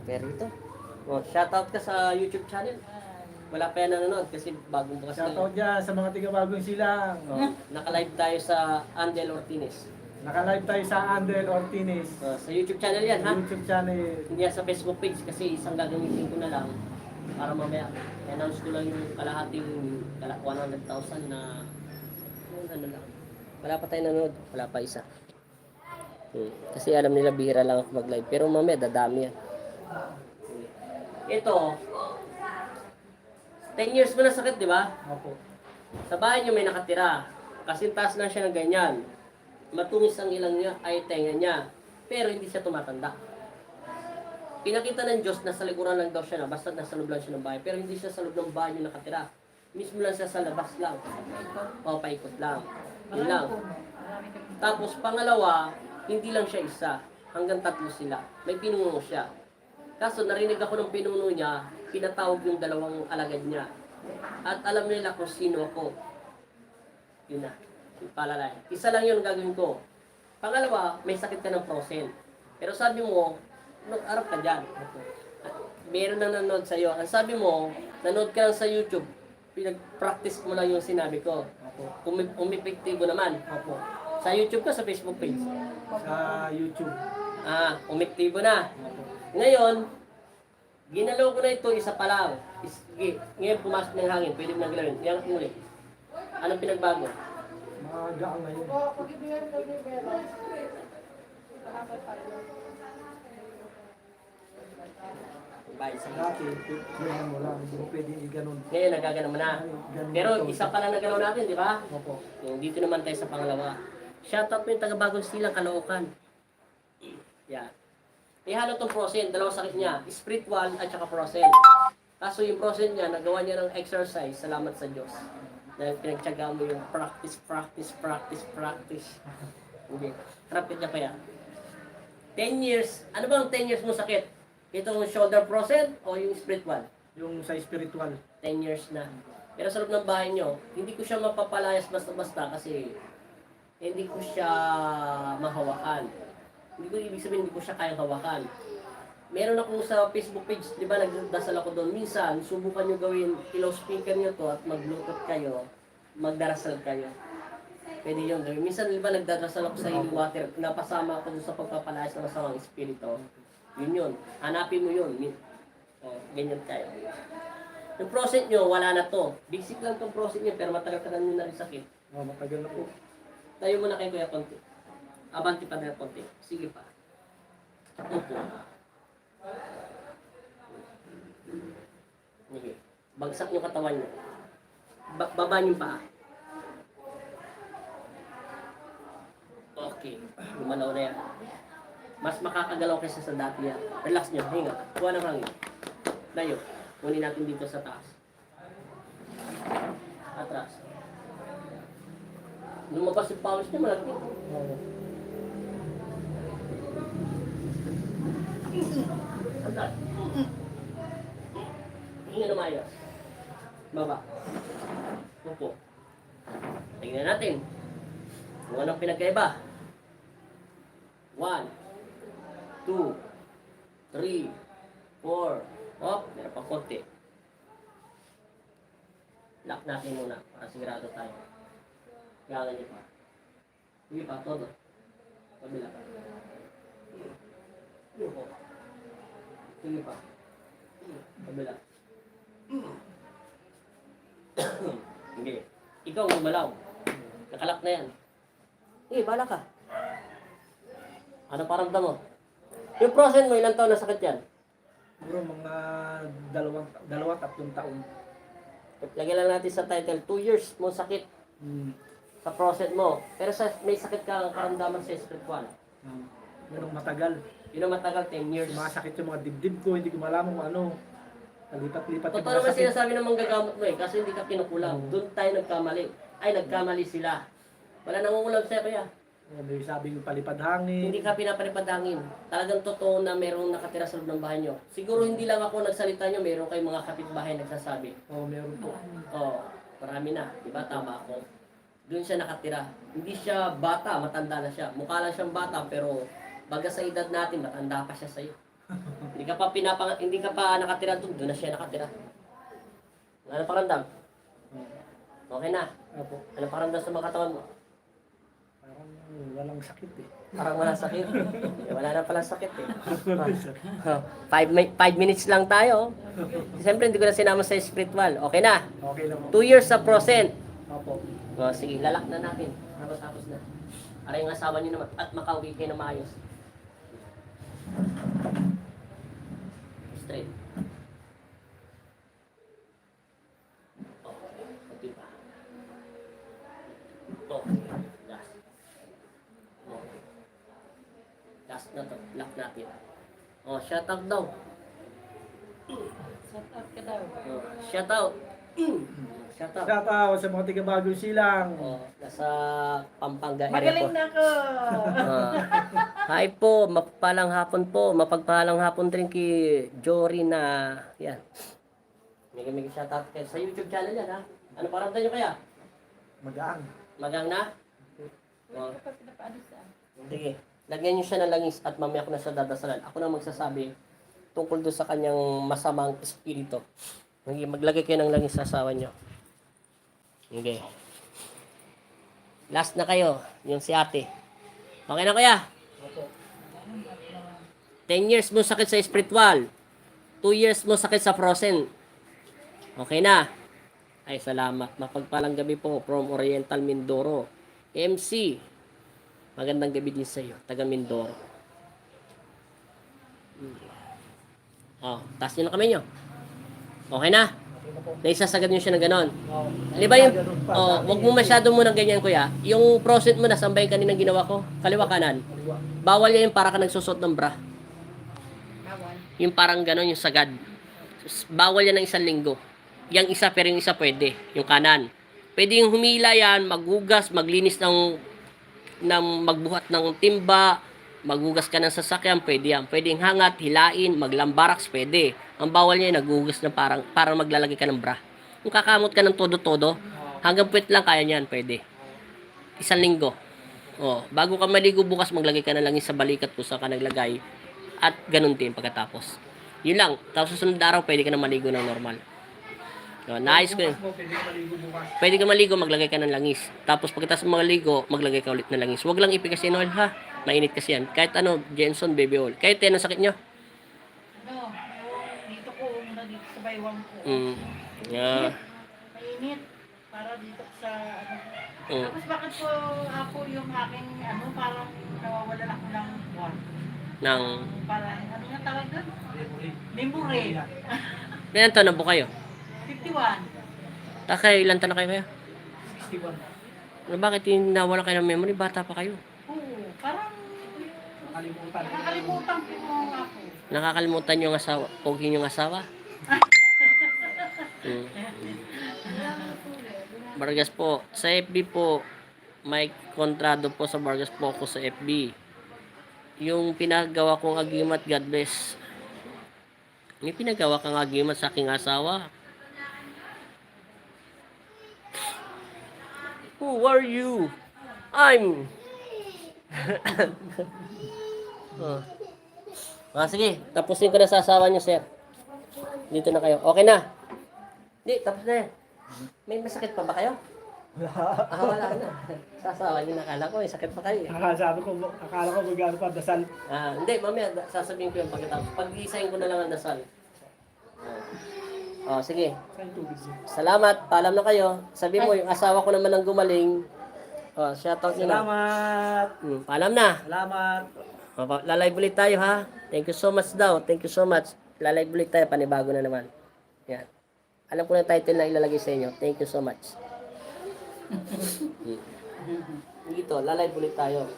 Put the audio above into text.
Pero ito. Oh, shoutout ka sa YouTube channel. Wala pa yan nanonood kasi bagong bukas na Shoutout dyan sa mga tiga-bagong silang. yun. Naka-live tayo sa Andel Ortiz. Naka-live tayo sa Andel Ortiz. Sa YouTube channel yan, ha? YouTube channel. Hindi yan sa Facebook page kasi isang gagamitin ko na lang para mamaya announce ko lang yung kalahating 100,000 na ano lang. Wala pa tayo nanonood. Wala pa isa. Kasi alam nila bihira lang ako mag-live. Pero mamaya dadami yan. Ito, 10 years mo na sakit, di ba? Opo. Sa bahay niyo may nakatira. Kasi taas na siya ng ganyan. Matungis ang ilang niya ay tenga niya. Pero hindi siya tumatanda. Pinakita ng Diyos na sa likuran lang daw siya na. Basta nasa loob lang siya ng bahay. Pero hindi siya sa loob ng bahay niyo nakatira. Mismo lang siya sa labas lang. O, paikot lang. Yun lang. Tapos pangalawa, hindi lang siya isa. Hanggang 3 sila. May pinuno siya. Kaso narinig ako ng pinuno niya, pinatawag yung 2 alagad niya. At alam nila kung sino ako. Yun na. Yung palalay. Isa lang yun gagawin ko. Pangalawa, may sakit ka ng frozen. Pero sabi mo, nag-arap ka dyan. Meron na nanonood sa'yo. Ang sabi mo, nanood ka lang sa YouTube. Pinag-practice mo lang yung sinabi ko. Umipektibo naman. Opo. Sa YouTube ka, sa Facebook page. Sa YouTube. Umektibo na. Ngayon, ginalaw ko na ito, isa pa lang. Ngayon pumasok ng hangin, pwede mo naglawin. Yan ang ulit. Anong pinagbago? Maaga ang ngayon. Bayad sa Dati, ganyan mo lang. Hindi mo pwedeng i-ganon. Ngayon, nagagano mo na. Pero isa pa lang nagalaw natin, di ba? Opo. Yung dito naman tayo sa pangalawa. Shoutout mo yung taga-bagong silang Caloocan. Yan. Ihalo itong frozen, 2 sakit niya. Spiritual at saka frozen. Kaso yung frozen niya, nagawa niya ng exercise, salamat sa Diyos. Dahil pinagtyaga mo yung practice. Hindi. Rapid niya pa yan. 10 years. Ano ba ang 10 years mo sakit? Itong shoulder frozen o yung spiritual? Yung sa spiritual. 10 years na. Pero sa loob ng bahay nyo, hindi ko siya mapapalayas basta-basta kasi hindi ko siya mahawakan. Hindi ko ibig sabihin, hindi ko siya kayang hawakan. Meron ako sa Facebook page, di ba nagdasal ako doon. Minsan, subukan nyo gawin, ilo-speaker nyo to at mag-bluetooth kayo, magdarasal kayo. Pwede yun gawin. Minsan, di ba nagdarasal ako sa healing water, napasama ako doon sa pagpapalayas ng masamang espiritu. Yun. Hanapin mo yun. Ganyan kayo. Yung process nyo, wala na to. Basic lang itong process nyo, pero matagal-tagal nyo na rin sakit. Matagal na po. Tayo muna kay Kuya konti. Abanti pa na konti. Sige pa. Upo. Sige. Bagsak yung katawan nyo. Baba nyo pa. Okay. Lumalaw na yan. Mas makakagalaw kaysa sa dati yan. Relax nyo. Hinga. Kuha ng hangin. Layo. Kunin natin dito sa taas. Atras. Lumabas yung pawis nyo, malaki. Sandal. Hinga na maayos. Baba. Upo. Tingnan natin. Kung anong pinagkaiba. 1, 2, 3, 4. Hop, meron pa konti. Lock natin muna para sigurado tayo. Galan niyo pa. Sige pa, todo. Kabila pa. Sige pa. Kabila. Sige. Ikaw gumalaw. Nakalak na yan. Sige, bala ka. Ano paramdam mo? Yung process mo, ilang taon na sakit yan? Bro, mga 2-3 taon. Lagyan lang natin sa title, 2 years mo sakit sa process mo. Pero may sakit ka ang karamdaman sa spiritual. Yun ang matagal. Yun ang matagal, 10 years. Sumasakit yung mga dibdib ko, hindi ko malaman kung ano. Lipat-lipat yung Totoo mga naman sakit. sinasabi ng manggagamot mo kasi hindi ka kinukulam. Doon tayo nagkamali. Nagkamali sila. Wala nangungulam sa'yo kaya. May sabing palipad hangin. Hindi ka pinapalipad hangin. Talagang totoo na mayroong nakatira sa loob ng bahay nyo. Siguro hindi lang ako nagsalita nyo, mayroong kayong mga kapitbahay nagsasabi. Meron po. Marami na. Diba? Tama ako. Doon siya nakatira. Hindi siya bata, matanda na siya. Mukha lang siyang bata, pero baga sa edad natin, matanda pa siya sa'yo. Hindi ka pa nakatira doon, doon na siya nakatira. Ano pakiramdam? Okay na. Opo. Ano pakiramdam sa mga katawan mo? Parang walang sakit eh. Parang wala sakit. Wala na pala sakit eh. 5 minutes lang tayo. Siyempre, hindi ko na sinama sa spiritual. Okay na. Okay na po. 2 years sa prosent. Opo. Sige, lalak na natin. Tapos na. Para yung asawa niyo naman at makauwi kayo na maayos. Straight. Okay. Kunti pa. Okay. Last. Okay. Last na to. Lock natin. Shut up daw. Shut up ka daw. Shut out. Shut up. Shout out sa mga taga-Bagong Silang. Nasa Pampanga area Magaling po. na ako. Hi po, mapagpalang hapon po. Mapagpalang hapon din kay Jory na, yan. May shoutout kayo sa YouTube channel yan, ha? Ano paramdam nyo kaya? Magaang. Magang na? Oh, Kapag pinapaalis ah. sige. Lagyan nyo siya ng langis at mamaya ko na siya dadasalan. Ako na magsasabi tungkol doon sa kanyang masamang espiritu. Maglagay kayo ng langis sa asawa nyo. Okay. Last na kayo, yung si ate. Okay na kuya? 10 years mo sakit sa spiritual. 2 years mo sakit sa frozen. Okay na. Ay, salamat. Mapagpalang gabi po from Oriental Mindoro. MC. Magandang gabi din sa iyo. Taga Mindoro. Taas nyo na kamay nyo. Okay na? Naisasagad nyo siya ng ganon. Di ba yung, wag mo masyado mo ng ganyan kuya. Yung process mo, nasambay kaninang ginawa ko. Kaliwa kanan. Bawal yan yung para ka nagsusot ng bra. Bawal. Yung parang ganon, yung sagad. Bawal yan ng 1 linggo. Yang isa, pero yung isa pwede. Yung kanan. Pwede yung humila yan, maghugas, maglinis magbuhat ng timba, maghugas ka ng sasakyan, pwede yan. Pwede yung hangat, hilain, maglambaraks, pwede. Ang bawal niya yung naghugas na parang maglalagay ka ng bra. Kung kakamot ka ng todo-todo, hanggang puwet lang kaya niyan, pwede. 1 linggo. Bago ka maligo bukas, maglagay ka na lang sa balikat kung saan ka naglagay. At ganun din pagkatapos. Yun lang. Tapos sa sunod araw, pwede ka na maligo ng normal. Nice ko yun. Pwede ka maligo, maglagay ka ng langis. Tapos pagkatapos maligo, maglagay ka ulit ng langis. Huwag lang ipigasin oil ha. Mainit kasi yan. Kahit ano, Jenson baby oil. Kahit yan ang sakit nyo. No, dito ko, muna dito sa baywang ko. Yeah. Mainit. Para dito sa ano. Mm. Tapos bakit po ako yung aking ano, parang nawawalan ako ng buwan. Nang, Parang, ano nga tawag doon? Memory. ilan taon na po kayo? 51. Ilan taon na kayo? 61. Bakit yung nawala kayo ng memory? Bata pa kayo. Oo, parang Nakalimutan. nakakalimutan ko ako. Nakakalimutan yung asawa, pogi yung asawa. Vargas po, sa FB po, may kontrado po sa Vargas po ako sa FB. Yung pinagawa kong agimat, God bless. May pinagawa kang agimat sa aking asawa. Who are you? I'm... sige, tapusin ko na sa asawa niyo, sir. Dito na kayo. Okay na? Hindi, tapos na yan. May masakit pa ba kayo? Wala na. Sa asawa niyo, nakala ko, may sakit pa kayo. Akala ko magano pa dasal. Hindi, mamaya, sasabihin ko yung pagkatapos. Pag-isahin ko na lang ang dasal. Sige. Salamat, paalam na kayo. Sabi mo, yung asawa ko naman ang gumaling. Shoutout nyo na. Salamat. Paalam na. Salamat. Lalive ulit tayo ha. Thank you so much daw. Thank you so much. Lalive ulit tayo. Panibago na naman. Yan. Alam ko na title na ilalagay sa inyo. Thank you so much. Dito, lalive ulit tayo.